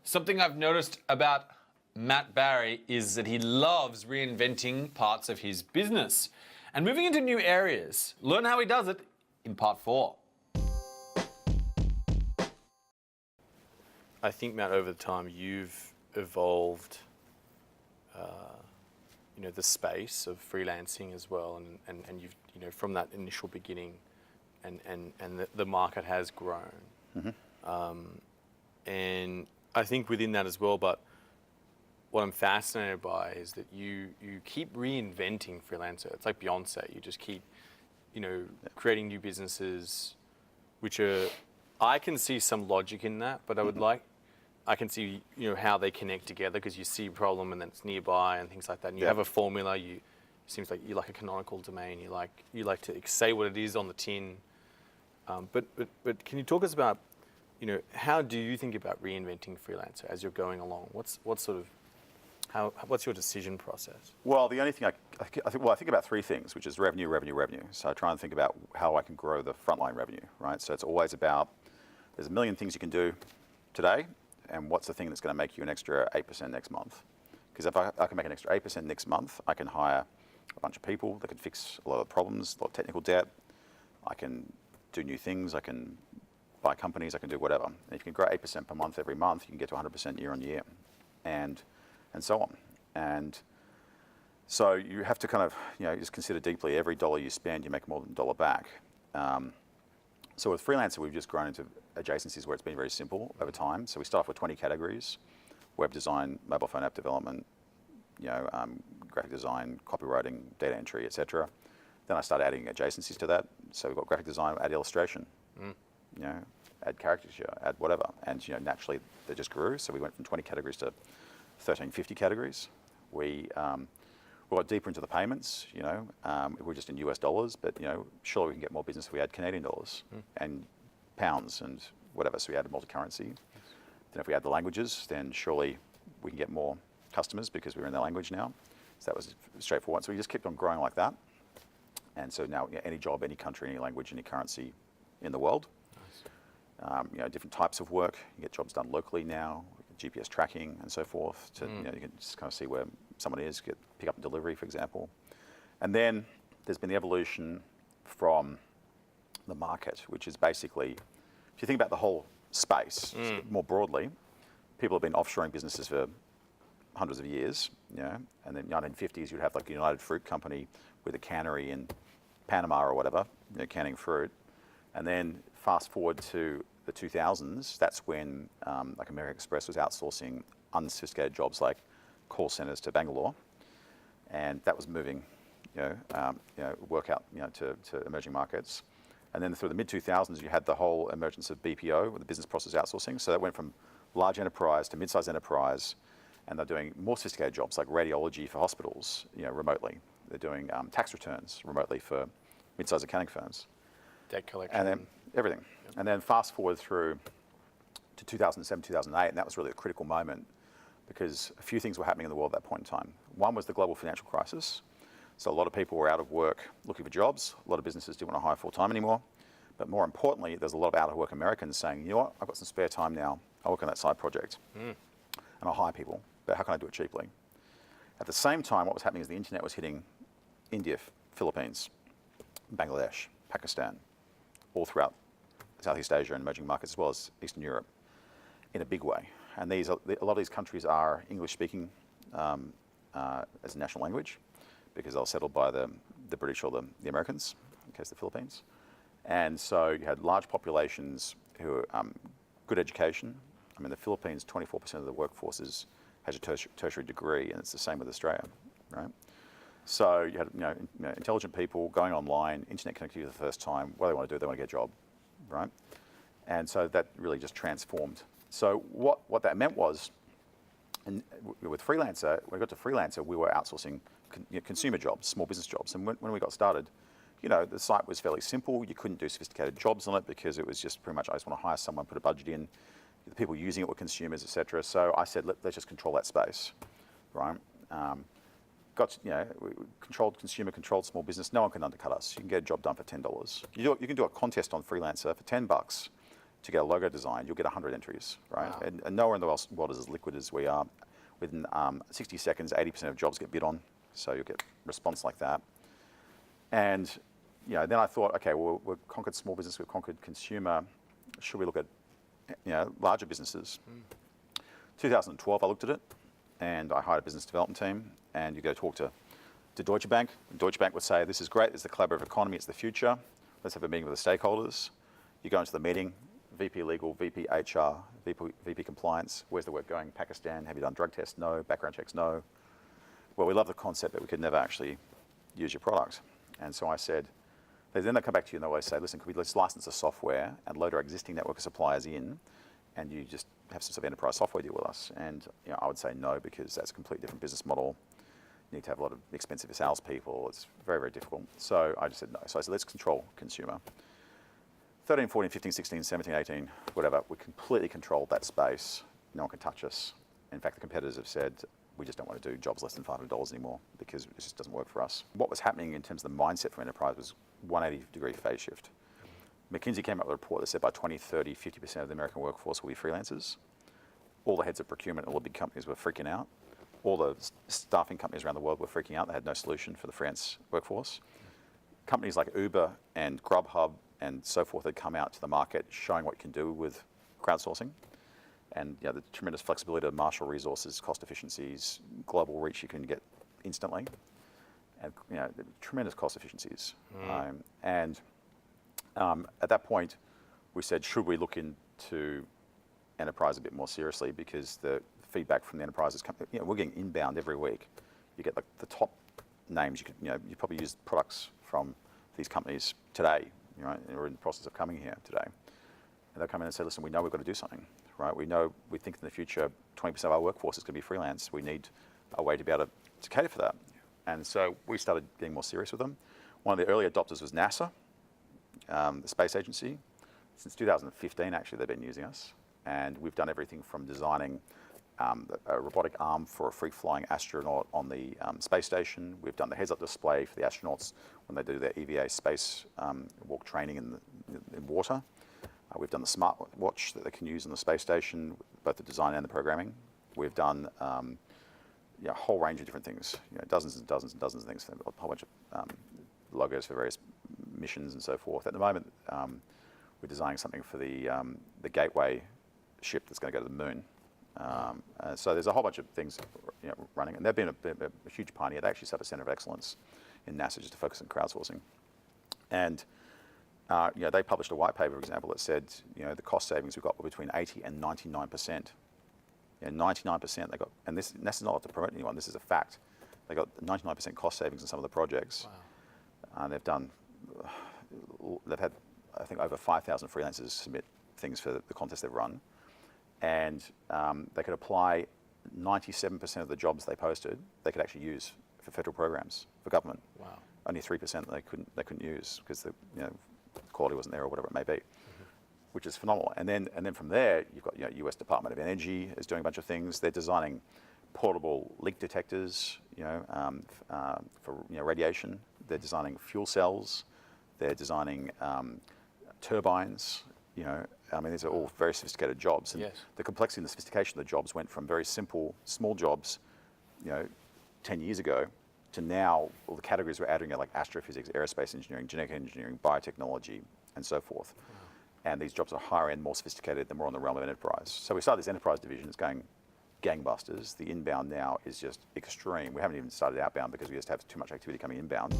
Something I've noticed about Matt Barrie is that he loves reinventing parts of his business and moving into new areas. Learn how he does it in part 4. I think, Matt, over the time you've evolved, the space of freelancing as well, and you've, from that initial beginning, and the market has grown. Mm-hmm. And I think within that as well, but what I'm fascinated by is that you keep reinventing Freelancer. It's like Beyonce. You just keep, creating new businesses, which are, I can see some logic in that, but I can see, how they connect together, because you see a problem and then it's nearby and things like that. And you have a formula. It seems like you like a canonical domain. You like to say what it is on the tin. But can you talk us about, how do you think about reinventing Freelancer as you're going along? What's your decision process? Well, the only thing I think about 3 things, which is revenue. So I try and think about how I can grow the frontline revenue, right? So it's always about, there's a million things you can do today, and what's the thing that's going to make you an extra 8% next month? Because if I can make an extra 8% next month, I can hire a bunch of people that can fix a lot of problems, a lot of technical debt. I can do new things. I can buy companies. I can do whatever. And if you can grow 8% per month every month, you can get to 100% year on year, and so on. And so you have to kind of, just consider deeply every dollar you spend, you make more than a dollar back. So with Freelancer, we've just grown into adjacencies where it's been very simple over time. So we start off with 20 categories: web design, mobile phone app development, graphic design, copywriting, data entry, etc. Then I started adding adjacencies to that. So we've got graphic design, add illustration, add caricature, add whatever. And naturally they just grew. So we went from 20 categories to 1350 categories. We got deeper into the payments. We're just in US dollars, but surely we can get more business if we add Canadian dollars and pounds and whatever. So we added multi-currency. Then if we add the languages, then surely we can get more customers because we're in their language now. So that was straightforward. So we just kept on growing like that. And so now any job, any country, any language, any currency in the world. Nice. Different types of work. You get jobs done locally now, GPS tracking and so forth. To you can just kind of see where someone is, pick up and delivery, for example. And then there's been the evolution from the market, which is basically, if you think about the whole space more broadly, people have been offshoring businesses for hundreds of years, and then in the 1950s you'd have like a United Fruit Company with a cannery in Panama or whatever, canning fruit. And then fast forward to the 2000s, that's when like American Express was outsourcing unsophisticated jobs like call centers to Bangalore, and that was moving, work out, to emerging markets. And then through the mid-2000s, you had the whole emergence of BPO, or the business process outsourcing. So that went from large enterprise to mid-sized enterprise, and they're doing more sophisticated jobs like radiology for hospitals, remotely. They're doing tax returns remotely for mid-sized accounting firms. Debt collection. And then everything. Yep. And then fast forward through to 2007, 2008, and that was really a critical moment because a few things were happening in the world at that point in time. One was the global financial crisis. So a lot of people were out of work looking for jobs. A lot of businesses didn't want to hire full-time anymore. But more importantly, there's a lot of out-of-work Americans saying, you know what, I've got some spare time now. I'll work on that side project. And I'll hire people. But how can I do it cheaply? At the same time, what was happening is the internet was hitting India, Philippines, Bangladesh, Pakistan, all throughout Southeast Asia and emerging markets, as well as Eastern Europe, in a big way. And a lot of these countries are English-speaking as a national language, because they were settled by the British or the Americans, in case the Philippines. And so you had large populations who were good education. I mean, the Philippines, 24% of the workforce has a tertiary degree, and it's the same with Australia, right? So you had intelligent people going online, internet connectivity for the first time. What do they want to do? They want to get a job, right? And so that really just transformed. So what that meant was, and with Freelancer, when we got to Freelancer, we were outsourcing consumer jobs, small business jobs. And when we got started, the site was fairly simple. You couldn't do sophisticated jobs on it because it was just pretty much, I just want to hire someone, put a budget in. The people using it were consumers, etc. So I said, let's just control that space, right? We controlled consumer, controlled small business. No one can undercut us. You can get a job done for $10. You can do a contest on Freelancer for $10 to get a logo designed, you'll get 100 entries, right? Wow. And nowhere in the world is as liquid as we are. Within 60 seconds, 80% of jobs get bid on, so you'll get response like that. And then I thought, okay, well, we've conquered small business, we've conquered consumer. Should we look at larger businesses? 2012, I looked at it, and I hired a business development team. And you go talk to Deutsche Bank. Deutsche Bank would say, "This is great. It's the collaborative economy. It's the future. Let's have a meeting with the stakeholders." You go into the meeting. VP Legal, VP HR, VP Compliance. Where's the work going? Pakistan. Have you done drug tests? No. Background checks? No. Well, we love the concept, but we could never actually use your product. And so I said, then they come back to you and they always say, listen, could we just license the software and load our existing network of suppliers in, and you just have some sort of enterprise software deal with us? And I would say no, because that's a completely different business model. You need to have a lot of expensive salespeople. It's very, very difficult. So I just said no. So I said, let's control consumer. 13, 14, 15, 16, 17, 18, whatever, we completely controlled that space. No one can touch us. In fact, the competitors have said, we just don't want to do jobs less than $500 anymore because it just doesn't work for us. What was happening in terms of the mindset for enterprise was 180-degree phase shift. McKinsey came up with a report that said by 2030, 50% of the American workforce will be freelancers. All the heads of procurement, all the big companies were freaking out. All the staffing companies around the world were freaking out. They had no solution for the freelance workforce. Companies like Uber and Grubhub and so forth had come out to the market showing what you can do with crowdsourcing, and the tremendous flexibility to marshal resources, cost efficiencies, global reach you can get instantly, and tremendous cost efficiencies. At that point, we said, should we look into enterprise a bit more seriously, because the feedback from the enterprises, we're getting inbound every week. You get the top names. You probably use products from these companies today. We're in the process of coming here today. And they'll come in and say, listen, we know we've got to do something, right? We think in the future, 20% of our workforce is going to be freelance. We need a way to be able to cater for that. And so we started getting more serious with them. One of the early adopters was NASA, the space agency. Since 2015, actually, they've been using us. And we've done everything from designing a robotic arm for a free-flying astronaut on the space station. We've done the heads-up display for the astronauts when they do their EVA space walk training in water. We've done the smart watch that they can use on the space station, both the design and the programming. We've done a whole range of different things, dozens and dozens and dozens of things, a whole bunch of logos for various missions and so forth. At the moment, we're designing something for the Gateway ship that's going to go to the moon. So there's a whole bunch of things running, and they've been a huge pioneer. They actually set a center of excellence in NASA just to focus on crowdsourcing. And they published a white paper, for example, that said the cost savings we got were between 80 and 99%. 99% they got, and that's not to promote anyone. This is a fact. They got 99% cost savings in some of the projects. Wow. They've had, I think, over 5,000 freelancers submit things for the contest they've run. And they could apply 97% of the jobs they posted, they could actually use for federal programs, for government. Wow. Only 3% they couldn't use because the quality wasn't there or whatever it may be, which is phenomenal. And then from there, you've got US Department of Energy is doing a bunch of things. They're designing portable leak detectors, for radiation. They're designing fuel cells. They're designing turbines. These are all very sophisticated jobs. And the complexity and the sophistication of the jobs went from very simple, small jobs, 10 years ago, to now all the categories we're adding are like astrophysics, aerospace engineering, genetic engineering, biotechnology, and so forth. Wow. And these jobs are higher end, more sophisticated, they're more in the realm of enterprise. So we started this enterprise division, it's going gangbusters. The inbound now is just extreme. We haven't even started outbound because we just have too much activity coming inbound.